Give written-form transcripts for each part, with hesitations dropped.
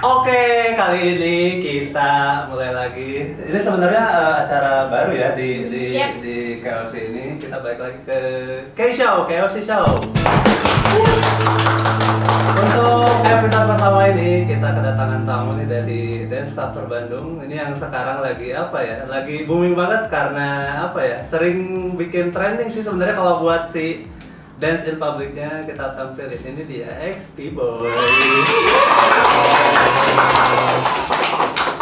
Oke, kali ini kita mulai lagi. Ini sebenarnya acara baru ya di KOC ini. Kita balik lagi ke K-Show, KOC Show. Untuk episode pertama ini kita kedatangan tamu nih dari Dance Cover Bandung. Ini yang sekarang lagi apa ya? Lagi booming banget karena apa ya? Sering bikin trending sih sebenarnya kalau buat si Dance in Public-nya kita tampilin. Ini dia XP Boy.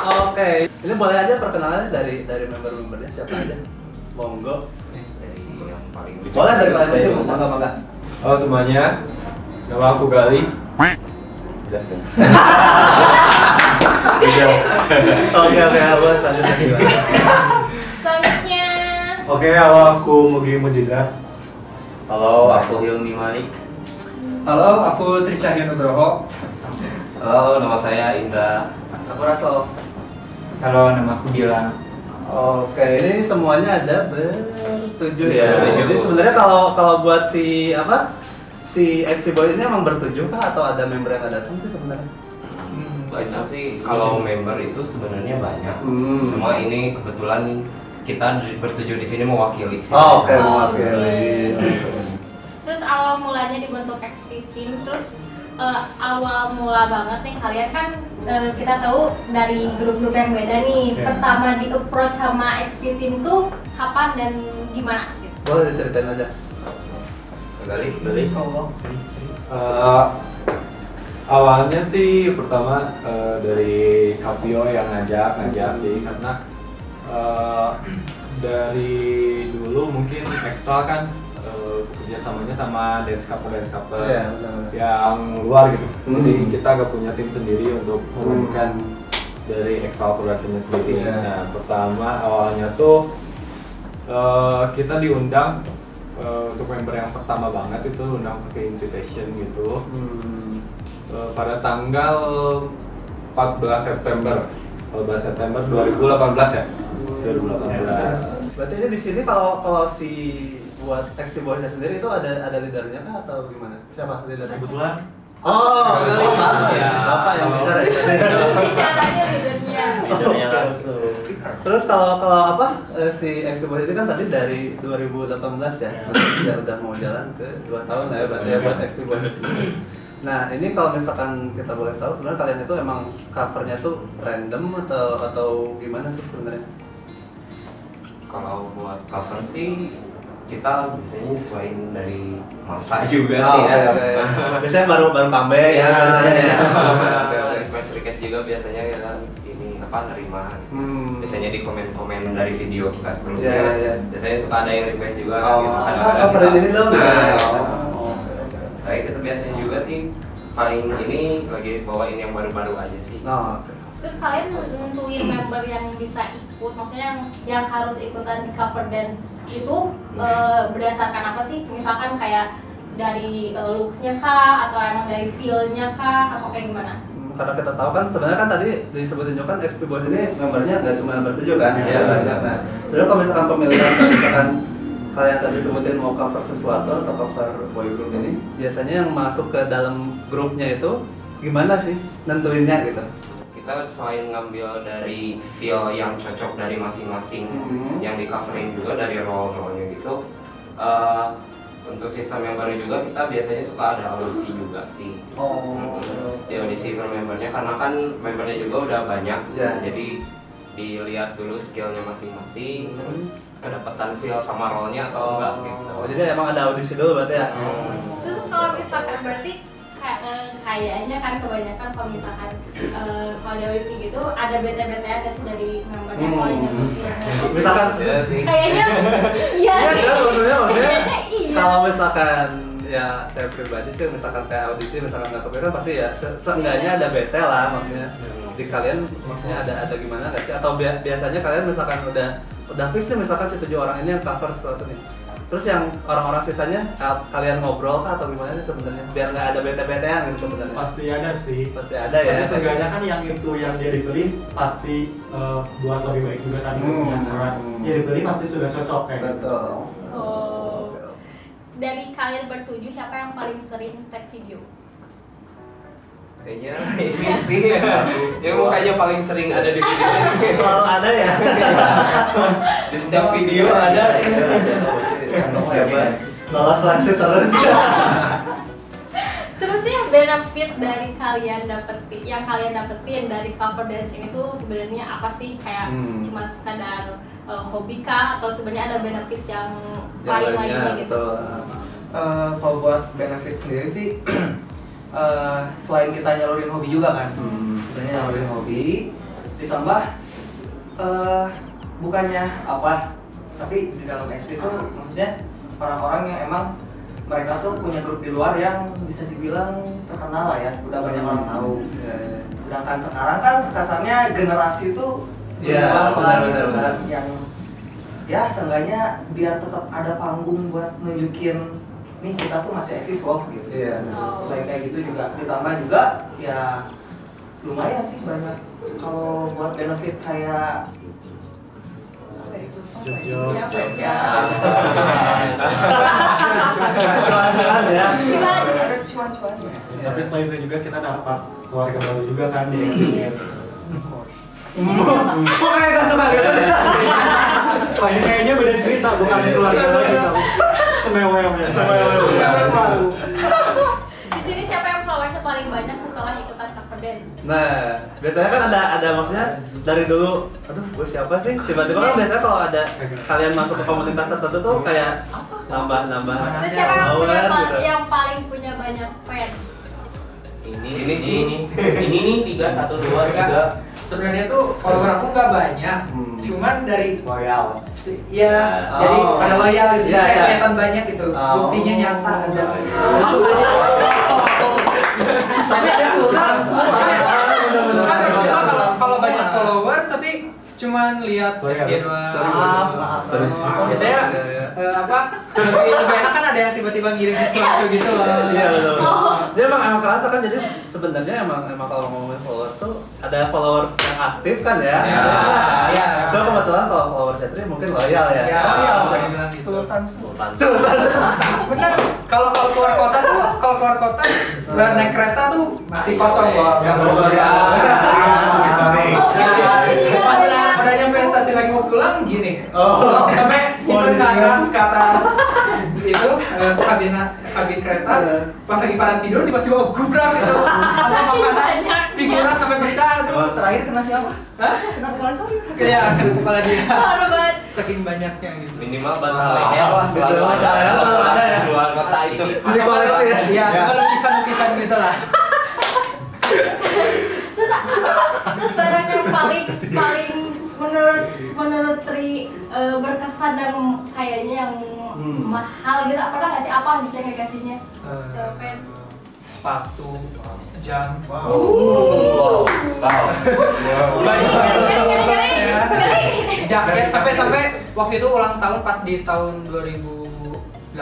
Oke, ini boleh aja perkenalannya dari member-membernya siapa aja? Monggo. Dari yang paling lucu. Boleh dari paling lucu, mangga. Halo semuanya, nama aku Gali. Oke, boleh selanjutnya gimana? Selanjutnya. Oke, halo aku Mugi Mujiza. Halo, aku Hilmi Malik. Halo, aku Tri Cahyo Nugroho. Halo, nama saya Indra. Aku Rasel. Halo, nama aku Gilang. Oke, ini semuanya ada bertujuh ya. Bertujuh. Jadi sebenarnya kalau buat si XP Boy ini emang bertujuh kah atau ada member yang nggak datang sih sebenarnya? Banyak sih. Kalau member itu sebenarnya banyak. Cuma ini kebetulan kita bertujuh di sini mewakili. Oh, oke, mewakili. Terus awal mulanya dibentuk XP Team, terus awal mula banget nih kalian kan kita tahu dari grup-grup yang beda nih. Yeah. Pertama di approach sama XP Team tuh kapan dan gimana? Gitu. Boleh diceritain aja. Gali. Awalnya sih pertama dari Kapio yang ngajak sih karena dari dulu mungkin ekstra kan kerjasamanya sama dance cover Iya, benar. yang luar gitu. Jadi kita gak punya tim sendiri untuk memainkan dari extra productionnya sendiri. Iya. Nah pertama awalnya tuh kita diundang untuk member yang pertama banget itu undang pakai invitation gitu. Pada tanggal 14 September 2018 ya. 2018. Berarti ini di sini kalau si buat XP Boy-nya sendiri itu ada leadernya kah atau gimana? Siapa leadernya? Kebetulan Oh, Ya. Bapak yang bicara ya. Bicaranya leadernya. Leadernya langsung. Terus kalau apa si XP Boy itu kan tadi dari 2018 ya, ya udah mau jalan ke 2 tahun lah ya berarti ya buat XP Boy sendiri. Nah ini kalau misalkan kita boleh tahu sebenarnya kalian itu emang covernya tuh random atau gimana sih sebenarnya? Kalau buat cover sih kita biasanya nyesuaiin dari masa juga sih ya. Oke. Biasanya baru comeback ya. Request juga biasanya kita ini apa nerima. Biasanya di komen-komen dari video kita sebelumnya. Iya. Biasanya suka ada yang request juga Oh, gitu. cover ini dong. Kayak itu biasanya juga sih paling ini lagi bawain yang baru-baru aja sih. Terus kalian nentuin member yang bisa ikut, maksudnya yang harus ikutan di cover dance itu berdasarkan apa sih? Misalkan kayak dari looks-nya kah, atau emang dari feel-nya kah, atau kayak gimana? Karena kita tahu kan sebenarnya kan tadi disebutin juga kan XP Boys ini membernya nggak cuma bertujuh kan, Iya. banyak. Nah, sebenarnya kalau misalkan pemilihan kalau misalkan kalian tadi sebutin mau cover sesuatu atau cover boy group ini, biasanya yang masuk ke dalam grupnya itu gimana sih nentuinnya gitu? Kita selain ngambil dari feel yang cocok dari masing-masing yang di coverin juga dari role-nya gitu. Untuk sistem yang baru juga kita biasanya suka ada audisi juga sih. Di audisi per membernya karena kan membernya juga udah banyak. Yeah. Jadi dilihat dulu skillnya masing-masing, terus kedapatan feel sama role-nya atau enggak gitu. Jadi emang ada audisi dulu berarti ya? Terus kalau misalkan berarti kayaknya kan kebanyakan kalau misalkan kalau di audisi gitu ada bete-bete aja sih dari membernya kalau ini Misalkan Iya sih. kayaknya iya Iya, nih. maksudnya Kayaknya iya. kalau misalkan ya saya pribadi sih misalkan kayak audisi misalkan nggak kepilih kan pasti ya seenggaknya ada bete lah maksudnya di kalian maksudnya ada gimana nggak sih atau biasanya kalian misalkan udah fix nih misalkan si 7 orang ini yang cover sesuatu nih terus yang orang-orang sisanya kalian ngobrol kah atau gimana sih sebenarnya biar nggak ada bete-betean gitu sebenarnya Pasti ada sih. pasti ada ya Tapi seenggaknya kan yang itu yang dia dibeli pasti buat lebih baik juga kan. Yang orang dia dibeli pasti sudah cocok kayak gitu. betul. Oh. Dari kalian bertujuh siapa yang paling sering tag video? Kayaknya ini sih yang mukanya paling sering ada di video ini. Selalu ada ya. Di setiap video ada. Lolos seleksi terus. Terus sih benefit dari yang kalian dapetin dari cover dance ini tuh sebenarnya apa sih? Kayak cuma sekadar hobi kah atau sebenarnya ada benefit yang lain lainnya gitu? Kalau buat benefit sendiri sih selain kita nyalurin hobi juga kan, sebenarnya nyalurin hobi ditambah bukannya apa, tapi di dalam XP itu maksudnya orang-orang yang emang mereka tuh punya grup di luar yang bisa dibilang terkenal lah ya, udah banyak orang tahu. Sedangkan sekarang kan kasarnya generasi tuh benar. Yang ya seenggaknya biar tetap ada panggung buat nunjukin nih kita tuh masih eksis loh gitu. Selain kayak gitu juga ditambah juga ya lumayan sih banyak kalau buat benefit kayak Cuan-cuan ya. ada cuan-cuannya. Tapi selain itu juga kita dapat keluarga baru juga kan di Kok kayak gak suka gitu? Wah, ini kayaknya beda cerita, bukan keluarga lagi kamu. Semewanya. Di sini siapa yang followersnya paling banyak setelah ikutan cover dance? Nah, biasanya kan ada maksudnya dari dulu, aduh gue siapa sih? Tiba-tiba kan biasanya kalau ada kalian masuk ke komunitas tertentu tuh kayak nambah Terus siapa yang followers gitu. yang paling punya banyak fans? Ini sih ini nih 3 1 2 3. Sebenarnya tuh follower aku nggak banyak, cuman dari Loyal. ya Oh. jadi pada loyal gitu, Iya, kayak iya. kelihatan banyak gitu, buktinya nyata ada. Tapi ada sultan semua. Kan harusnya kalau banyak follower tapi cuman lihat SG doang. Maaf. Biasanya apa? Lebih enak kan ada yang tiba-tiba ngirim sesuatu gitu loh. Iya betul. Dia emang kerasa kan, jadi sebenarnya emang kalau ngomongin follower tuh ada followers yang aktif kan ya. Iya. Cuma kebetulan kalau follower Cetri mungkin loyal ya. Ya, Oh, bisa dibilang gitu. Sultan. Bener. Kalau keluar kota naik kereta tuh masih kosong kok. Ya, Pas udah nyampe stasiun lagi mau pulang gini. Sampai simpen ke atas itu kabin kereta. Pas lagi pada tidur tiba-tiba gubrak gitu. Ada makanan figura sampai pecah tuh. Terakhir kena siapa? Hah? Kena kepala saya. Iya, kena kepala dia. Parah banget. Saking banyaknya gitu. Minimal bantal leher lah selalu Gitu, ada ya. Luar kota itu. Beli koleksi ya. Iya, itu kan lukisan-lukisan gitu lah. Terus barang yang paling menurut Tri berkesan dan kayaknya yang mahal gitu, apakah nggak sih apa gitu yang kasihnya? Fans. Sepatu, jam, jaket sampai waktu itu ulang tahun pas di tahun 2018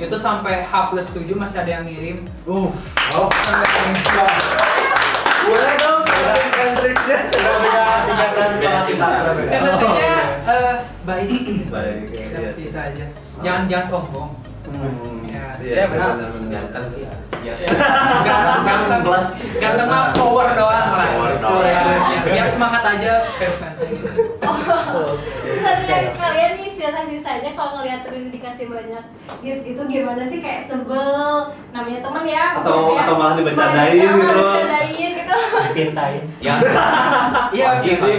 itu sampai H+7 masih ada yang ngirim. Boleh dong, sebutin triknya. Tentunya baik. Baik. Sisa aja. Jangan sombong. Iya benar. Ganteng sih. Ganteng mah power doang lah. Power doang. Biar semangat aja fans-fansnya gitu. Terus kalian nih sisa-sisanya kalau ngelihat Tri dikasih banyak gift itu gimana sih, kayak sebel, namanya temen ya, Atau malah dibercandain gitu. Dibercandain gitu. Dipintain. Ya. Iya,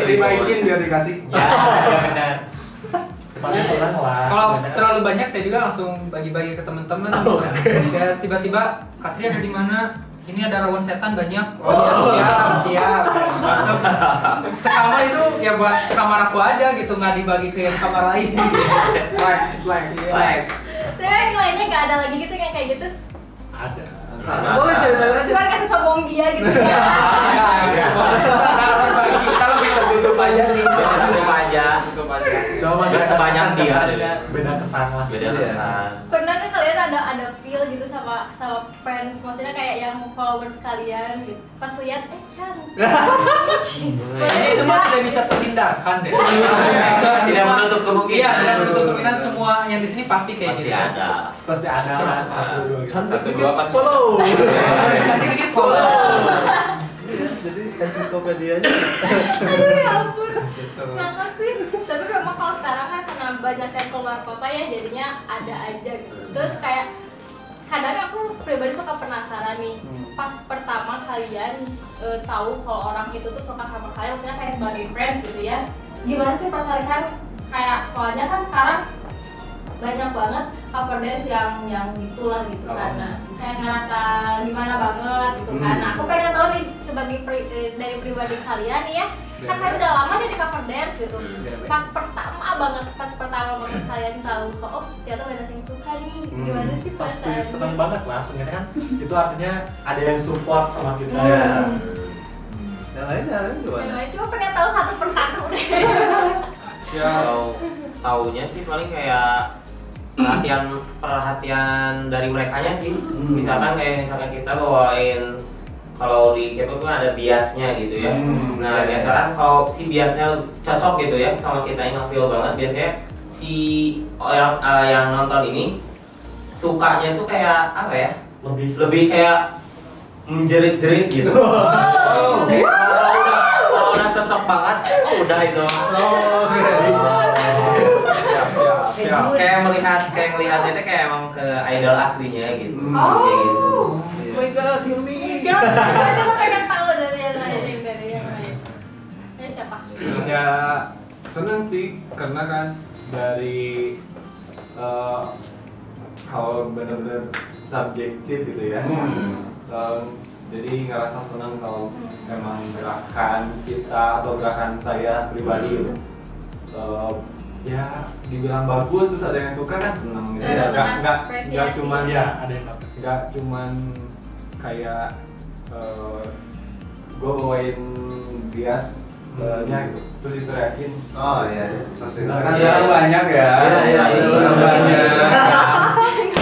Dibaikin biar dikasih. Ya, benar. Pasti senang lah. kalau terlalu banyak saya juga langsung bagi-bagi ke teman-teman. Ya tiba-tiba Katri ada di mana? Ini ada rawon setan banyak. Siap. Masuk. Sekamar itu ya buat kamar aku aja gitu, nggak dibagi ke yang kamar lain. Flex. Tapi yang lainnya nggak ada lagi gitu yang kayak gitu. Ada. Boleh ceritain aja. Cuma kasih sombong dia gitu ya. Kita lebih tertutup aja sih. Tutup aja. Cuma Nggak sebanyak dia. beda kesan lah. Beda kesan. Pernah nggak kalian ada feel gitu gitu sama fans, maksudnya kayak yang followers kalian gitu. Pas lihat Chan. Itu mah tidak bisa terhindarkan deh. Tidak menutup kemungkinan. Iya, tidak menutup kemungkinan, semua yang di sini pasti kayak Pasti gitu. ada. Pasti ada lah satu dua gitu. Satu dua pasti. Follow. Cantik dikit follow. Jadi ensiklopedianya. Aduh ya ampun. Gitu. Ngakak sih. Tapi memang kalau sekarang kan karena banyak yang keluar kota ya, jadinya ada aja gitu. Terus kayak kadang aku pribadi suka penasaran nih, pas pertama kalian tahu kalau orang itu tuh suka sama kalian, maksudnya kayak sebagai friends gitu ya, gimana sih perasaan kayak, soalnya kan sekarang banyak banget cover dance yang gitulah gitu kan, nah, kayak ngerasa gimana banget gitu kan. Nah, aku pengen tahu nih sebagai dari pribadi kalian nih ya, kan kalian udah lama nih di cover dance gitu, pas pertama banget kalian tahu oh ternyata banyak yang suka nih, gimana sih Pasti perasaannya? seneng banget lah, sebenarnya kan itu artinya ada yang support sama kita. Yang lain gimana? Yang lain cuma pengen tahu satu persatu deh. Ya, Kalau taunya sih paling kayak perhatian dari merekanya sih. Misalkan kita bawain, kalau di K-pop kan ada biasnya gitu ya. Nah, biasanya kalau si biasnya cocok gitu ya sama kita yang feel banget, biasanya si orang yang nonton ini sukanya tuh kayak apa ya? Lebih kayak menjerit-jerit gitu. Kalau udah cocok banget, udah itu. Kayak melihatnya itu kayak emang ke idol aslinya gitu. Kayak gitu. My God, heal me. Coba pengen tahu dari yang lain. Dari siapa? ya seneng sih karena kan dari kalau bener-bener subjektif gitu ya. Jadi ngerasa senang kalau emang gerakan kita atau gerakan saya pribadi gitu. Ya dibilang bagus terus ada yang suka kan seneng gitu ya. Nggak cuman Iya, ada yang bagus. nggak cuman kayak gue bawain biasnya gitu terus diteriakin. Oh iya. Kan sekarang banyak ya. Iya. Banyak.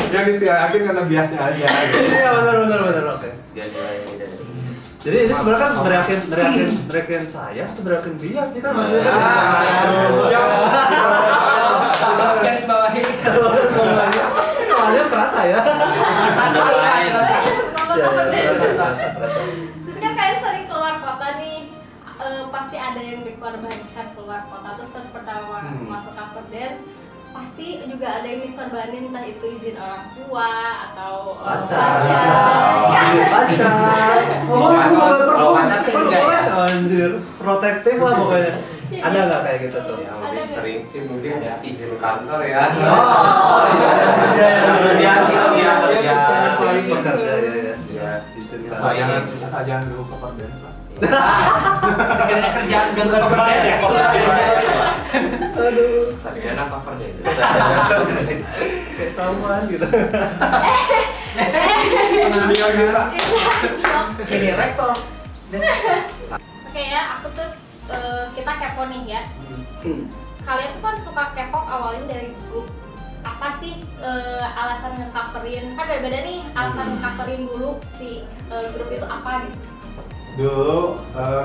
Ya diteriakin karena biasa aja. Gitu. Iya benar oke. Jadi ini sebenarnya kan teriakin saya atau teriakin bias nih kan maksudnya. Garis bawahi. Soalnya kerasa ya. Terus kan kalian sering keluar kota nih, pasti ada yang dikorbankan keluar kota. Terus pas pertama masuk cover dance, pasti juga ada yang dikorbanin, entah itu izin orang tua atau Pacar. Kalau pacar sih enggak ya. Anjir, protektif lah pokoknya. Ada nggak kayak gitu tuh? Yang lebih sering sih mungkin ya izin kantor ya. Kerja. Selain bekerja ya. Ya, Izin Soalnya Asal jangan dulu cover dance lah. Sekiranya kerjaan ganggu cover dance. Aduh. sarjana cover deh. Kayak samaan gitu. Ini rektor. Oke ya, aku terus kita kepo nih ya. Kalian tuh kan suka K-pop awalnya dari grup. Apa sih alasan nge-coverin? Kan beda-beda nih alasan nge-coverin dulu si grup itu apa gitu. Dulu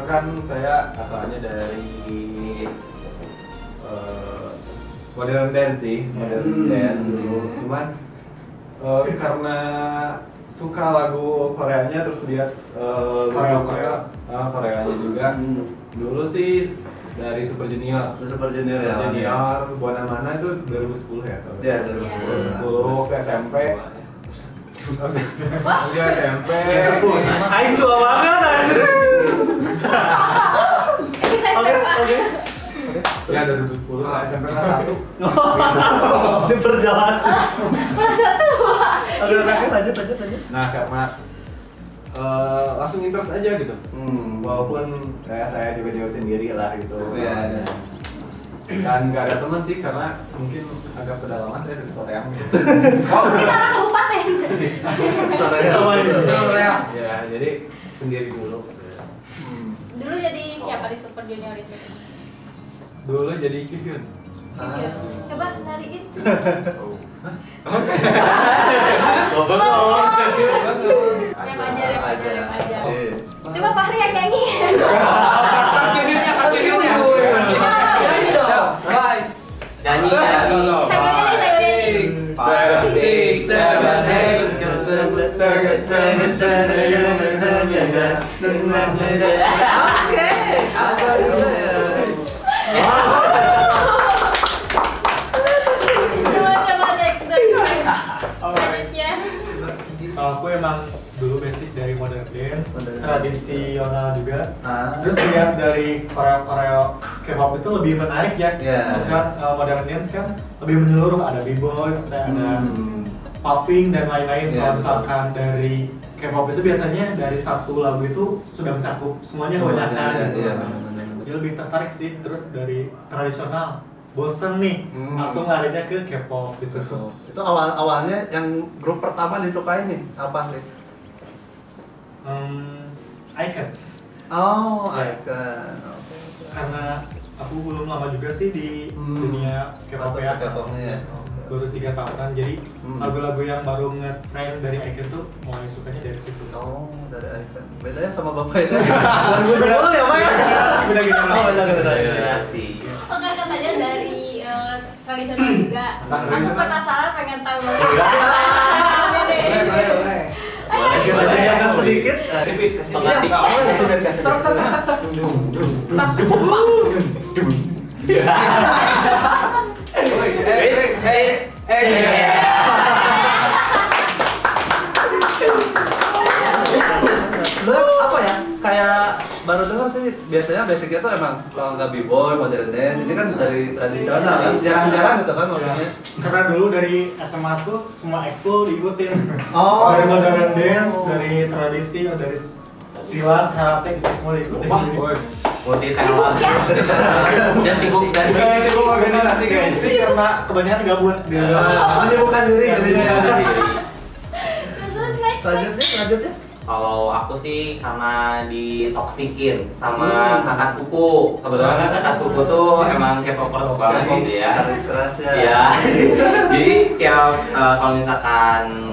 kan saya asalnya dari modern dance sih, modern dance dulu. Cuman karena suka lagu Koreanya terus lihat Koreanya juga. Dulu sih dari Super Junior. Super Junior ya. Super Junior, Buana Mana itu 2010 ya? Iya, 2010. 2010 ke SMP. Udah SMP. Aing tua banget anjir. Oke. Ya 2010 ke SMP kelas 1. Diperjelas. Merasa tua. Oke, lanjut. Nah, karena langsung interest aja gitu. Walaupun saya juga jauh sendiri lah gitu. Iya. Dan nggak ada teman sih karena mungkin agak pedalaman saya dari Soreang gitu. Kita orang kabupaten. Soreang. Ya, jadi sendiri dulu. Dulu jadi siapa di Super Junior itu? Dulu jadi Kyuhyun. Coba nariin. Rem aja. Coba Fahri yang nyanyi. Continuenya. Nyanyi dong. Bye. Nyanyi. Five, six, seven, eight. Oke, apa itu ya? Coba next. Selanjutnya. Kalau aku emang dulu basic dari modern dance, tradisional juga. Terus lihat dari koreo K-pop itu lebih menarik ya. Kan modern dance kan lebih menyeluruh, ada b-boy, ada popping dan lain-lain. Kalau misalkan dari K-pop itu biasanya dari satu lagu itu sudah mencakup semuanya kebanyakan gitu. Jadi lebih tertarik sih. Terus dari tradisional bosen nih, langsung larinya ke K-pop gitu. Itu awalnya yang grup pertama disukai nih apa sih? Icon. Oh, Icon. Karena aku belum lama juga sih di dunia K-pop ya. Baru 3 tahunan, jadi lagu-lagu yang baru nge-trend dari Icon tuh mulai sukanya dari situ. Oh, dari Icon. Bedanya sama bapak itu 2010 ya, Pak ya? Beda-beda. Oh, kan saja dari tradisional juga. Aku penasaran pengen tahu. Boleh. Yang sedikit, Pengerti. sebenarnya apa ya, kayak baru dengar sih, biasanya basicnya tuh emang kalau nggak b-boy, modern dance, ini kan dari tradisional kan, jarang-jarang gitu kan maksudnya. Karena dulu dari SMA tuh semua ekskul diikutin. Oh. Dari modern dance, dari tradisi, dari silat, karate, itu semua diikutin. Multi Sibuk talent. ya? Dia sibuk dari Sibuk organisasi guys, sih karena kebanyakan gabut. Menyibukkan diri jadinya. Terus next. Selanjutnya. Kalau aku sih karena ditoksikin sama kakak sepupu. Kebetulan kan kakak sepupu tuh emang K-popers banget gitu ya. Keras ya. Iya. Jadi tiap kalau misalkan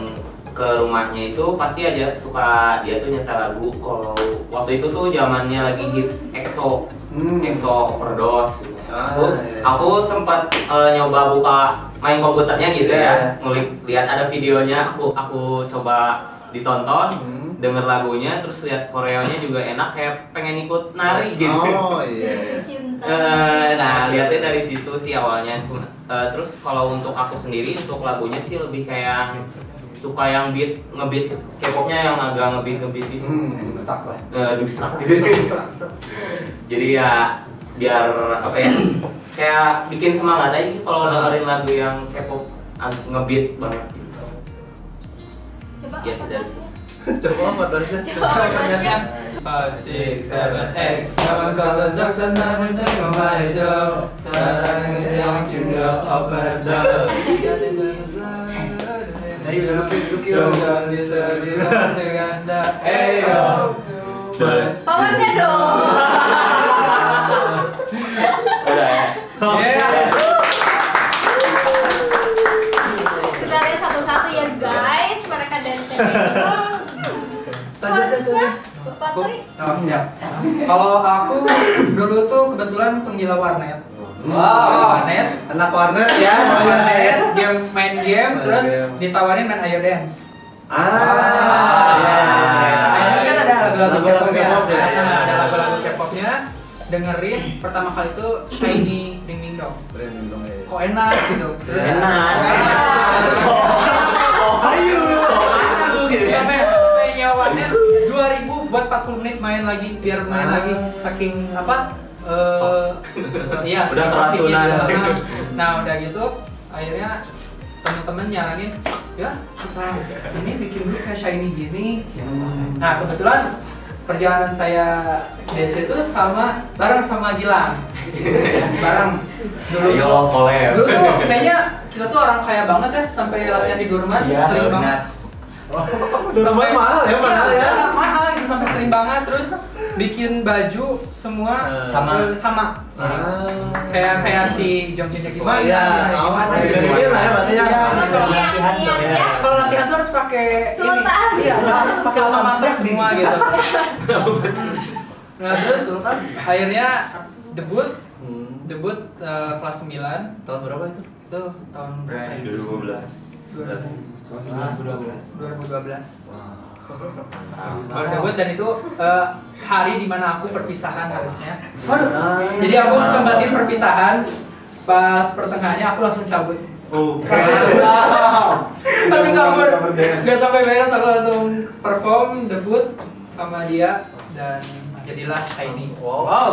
ke rumahnya itu pasti aja suka dia tuh nyetel lagu. Kalau waktu itu tuh zamannya lagi hits EXO, EXO Overdose. Aku sempat nyoba buka main komputernya gitu ya, ngulik lihat ada videonya, aku coba ditonton, denger lagunya, terus lihat koreonya juga enak, kayak pengen ikut nari gitu. Oh iya. Nah lihatnya dari situ sih awalnya. Terus kalau untuk aku sendiri untuk lagunya sih lebih kayak suka yang ngebeat K-popnya yang agak ngebeat gitu. Stuck lah. Stuck gitu. Jadi ya biar apa ya, kayak bikin semangat aja kalau dengerin lagu yang K-pop ngebeat banget gitu. Coba Ya, sudah. Coba modernnya. Biasanya 5, 6, 7, 8 사만 걸어졌던 나는 정말 말이죠 사랑의 영주여 overdose 종전이 소리로 들어간다 에이요 Powernya dong. Kita lihat satu-satu ya guys, mereka dance-nya. Selanjutnya, Bapak Tri. Oh siap. Kalau aku dulu tuh kebetulan penggila warnet. Wow. Warnet. Anak warnet Ya, main warnet. Main game, Main terus game. ditawarin main Ayo Dance. Ayo Ayo Dance kan ada lagu-lagu Lagu-lagu K-popnya. K-pop ya. Ada lagu-lagu K-popnya. Dengerin pertama kali itu Shiny Ding Ding Dong. Kok enak gitu. Terus Enak. Sampai nyawanya 2000 buat 40 menit main lagi biar main lagi saking apa iya Udah keracunan. nah udah gitu akhirnya teman-teman nyaranin ya kita ini bikin dulu kayak Shiny gini. Nah kebetulan perjalanan saya DC itu bareng sama Gilang. Bareng dulu Ayo collab. dulu tuh kayaknya kita tuh orang kaya banget ya sampai latihan di Durman sering banget. Sampai mahal ya, mahal ya. Mahal gitu sampai sering banget terus bikin baju semua sama. Kayak si Jongkinnya gimana? Kalau latihan tuh harus pakai ini. Iya, selama matang semua gitu. Nah terus akhirnya debut kelas 9 Tahun berapa itu? itu tahun berapa? 2012. Baru debut dan itu hari dimana aku perpisahan harusnya. Jadi aku sembatin perpisahan, pas pertengahannya aku langsung cabut. Langsung kabur, nggak sampai beres aku langsung perform debut sama dia dan jadilah Shiny. Wow.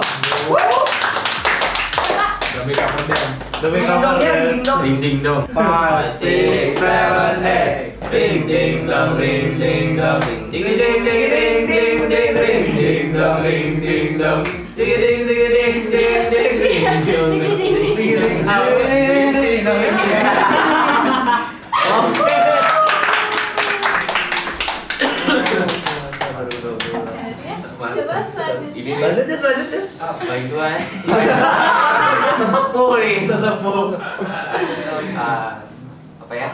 Demi cover dance. Demi cover dance. Ding ding dong. 5, 6, 7, 8. Ding ding dong, ding ding dong, ding ding ding ding ding ding ding ding ding dong, ding ding dong, ding ding ding ding ding ding ding ding ding ding. Coba selanjutnya. Ini Selanjutnya. baik gue. Sesepuh nih. Apa ya?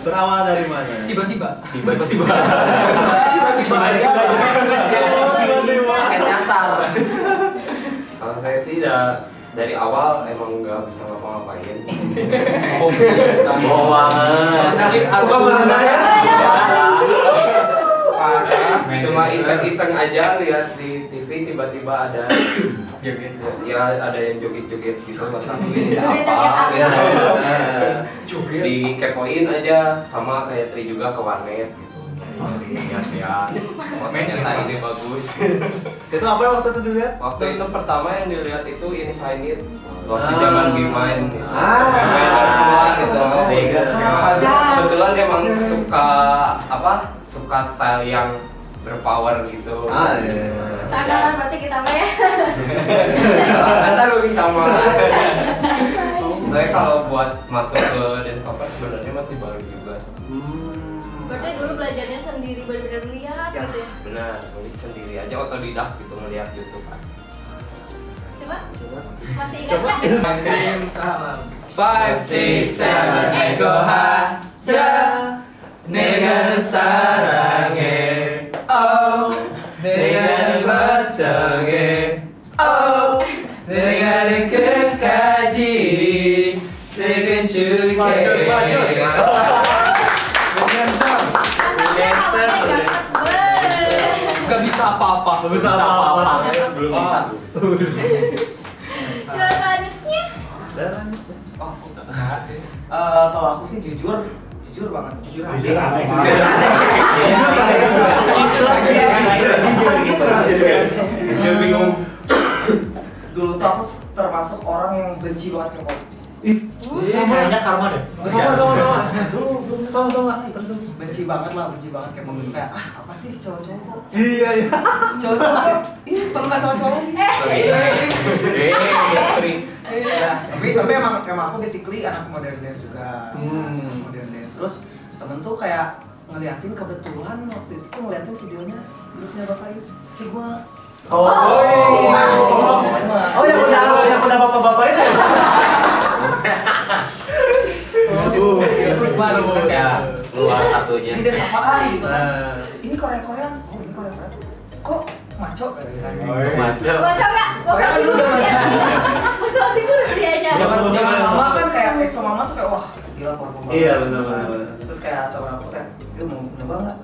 Berawal dari mana? Tiba-tiba. Tiba-tiba. Kayak nyasar. Kalau saya sih dari awal emang nggak bisa ngapa-ngapain. Oh bisa. Cuma iseng-iseng aja lihat di TV tiba-tiba ada joget, ya ada yang joget-joget gitu pas aku ini apa gitu. Dikepoin aja sama kayak Tri juga ke warnet gitu. Lihat-lihat. Ternyata ini bagus. Itu apa yang waktu itu dilihat? Waktu itu pertama yang dilihat itu Infinite. Waktu zaman Bimain gitu. Kebetulan emang suka style yang berpower gitu. Sandaran berarti kita mah ya. Kata lebih sama. Saya kalau buat masuk ke dance cover sebenarnya masih baru juga. Berarti dulu belajarnya sendiri benar-benar lihat gitu ya. Benar, sendiri aja otodidak gitu ngeliat YouTube. Coba. Masih ingat enggak? 5, 6, 7, 8 go haja 내가 사랑해 내가 멀쩡해 내가 내 끝까지 책임줄게 Gak bisa apa-apa. Belum bisa apa-apa. Belum bisa. Selanjutnya. Kalau aku sih jujur banget, jujur bingung. Dulu tuh aku termasuk orang yang benci banget ke pop. Kayaknya karma deh. Sama. Benci banget kayak pop. Kayak apa sih cowok-cowok? Iya. Cowok-cowok. Kalau nggak sama cowok. Tapi emang aku basically anak modern dance juga. Modern dance. Terus temen tuh kayak ngeliatin kebetulan waktu itu tuh ngeliatin videonya grupnya Bapak itu si gua. Yang udah bapak-bapak itu. Si gua gitu kan kayak Keluar satunya. ini dance apaan gitu kan. Ini Korea-Korean. Ini Korea-Korean. Kok maco kan? Bocor nggak? Soalnya kan dulu Masih usianya. Zaman mama kan kayak EXO mama tuh kayak wah gila porno banget. Iya benar. Terus kayak temen aku kayak dia mau nyoba nggak?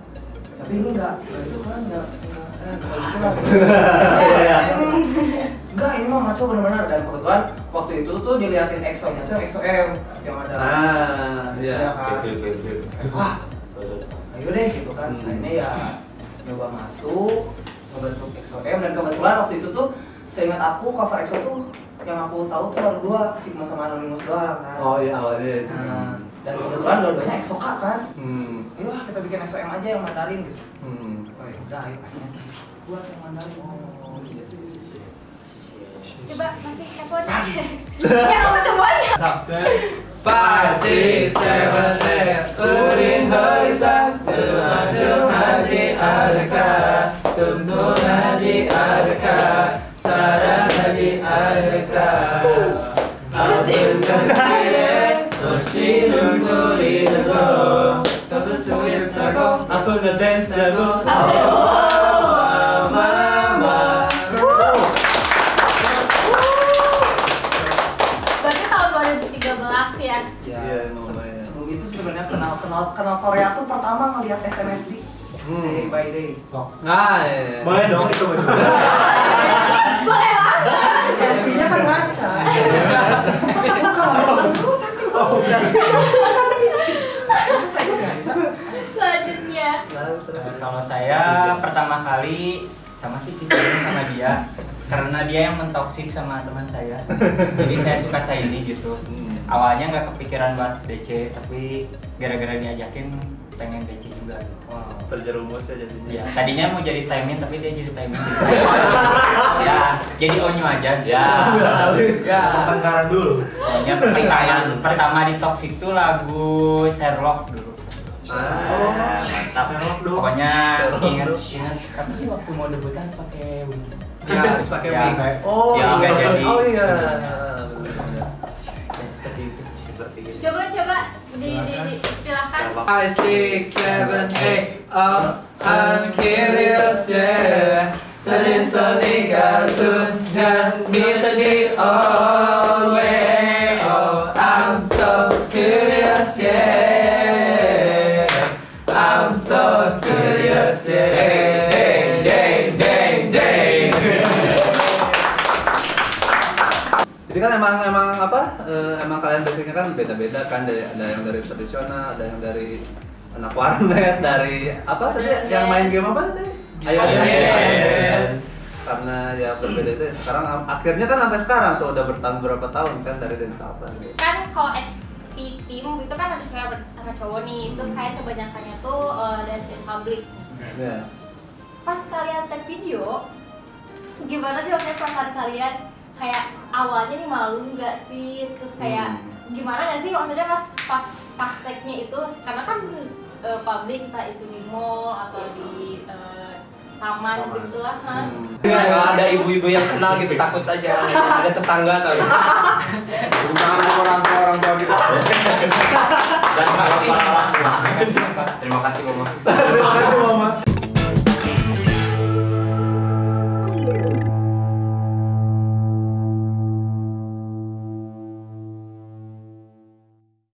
Tapi ini nggak itu kan nggak enggak ini mah maco benar-benar dan kebetulan waktu itu tuh diliatin EXO-nya tuh EXO M yang ada. Iya. Wah, ayo deh gitu kan. Akhirnya ya nyoba masuk ngebentuk EXO M dan kebetulan waktu itu tuh seingat aku cover EXO tuh yang aku tahu tuh baru 2 Sigma sama Anonymous doang kan. Oh iya awalnya. Dan kebetulan dua-duanya EXO K kan. Ayo kita bikin EXO M aja yang Mandarin gitu. Oh ya udah ayo akhirnya buat yang Mandarin. Oh gitu. Coba masih telepon. Ya apa semuanya? 5, 6, 7, 8 우린 더 이상 그만둔 하지 않을까 숨도 도시는 소리나고 너도 소리나고 아프다 댄스하고 마마. Berarti tahun 2013 ya? Iya, lumayan. Sebelum itu sebenarnya kenal Korea tuh pertama ngeliat SNSD. Day by day. Nah, iya. Boleh dong itu. Boleh banget. MV-nya kan ngaca. Suka Selanjutnya. Kalau saya pertama kali sama sih kisahnya sama dia karena dia yang mentoksik sama teman saya. Jadi saya suka Saini gitu. Awalnya nggak kepikiran buat DC tapi gara-gara diajakin pengen DC juga gitu. Wow, terjerumus ya jadinya. Ya, tadinya mau jadi Taemin tapi dia jadi Taemin. Ya, jadi Onyo aja. Ya. Pertengkaran dulu. Pokoknya pertama di Toxic itu lagu Sherlock dulu. Mantap. Sherlock dulu. Pokoknya ingat apa sih waktu mau debutan pakai wing. Ya harus pakai Ya, wing. Oh, Ya, nggak jadi. Oh iya. Seperti itu. Coba silakan. 5, 6, 7, 8. I'm curious, yeah. Senin-senika sungan bisa jadi always. Oh, I'm so curious, yeah. I'm so curious, yeah. Ding, ding, ding, ding. Jadi kan emang apa? Emang kalian basicnya kan beda-beda kan, ada yang dari tradisional, ada yang dari anak warnet, dari apa tadi yang main game apa tadi? Ayo Yes. Karena ya berbeda itu sekarang akhirnya kan sampai sekarang tuh udah bertahan berapa tahun kan dari Dance Kapan gitu. Kan kalau XP team itu kan ada cewek sama cowok nih, terus kayak kebanyakannya tuh dance in public. Ya. Pas kalian take video, gimana sih maksudnya perasaan kalian? Kayak awalnya nih malu nggak sih? Terus kayak gimana nggak sih maksudnya pas take-nya itu? Karena kan publik, entah itu di mall atau di taman gitu lah kan. Kalau ada ibu-ibu yang kenal gitu takut aja. Ada tetangga atau Bukan orang tua kita. Dan kalau para orang tua. Terima kasih mama. Terima kasih Mama.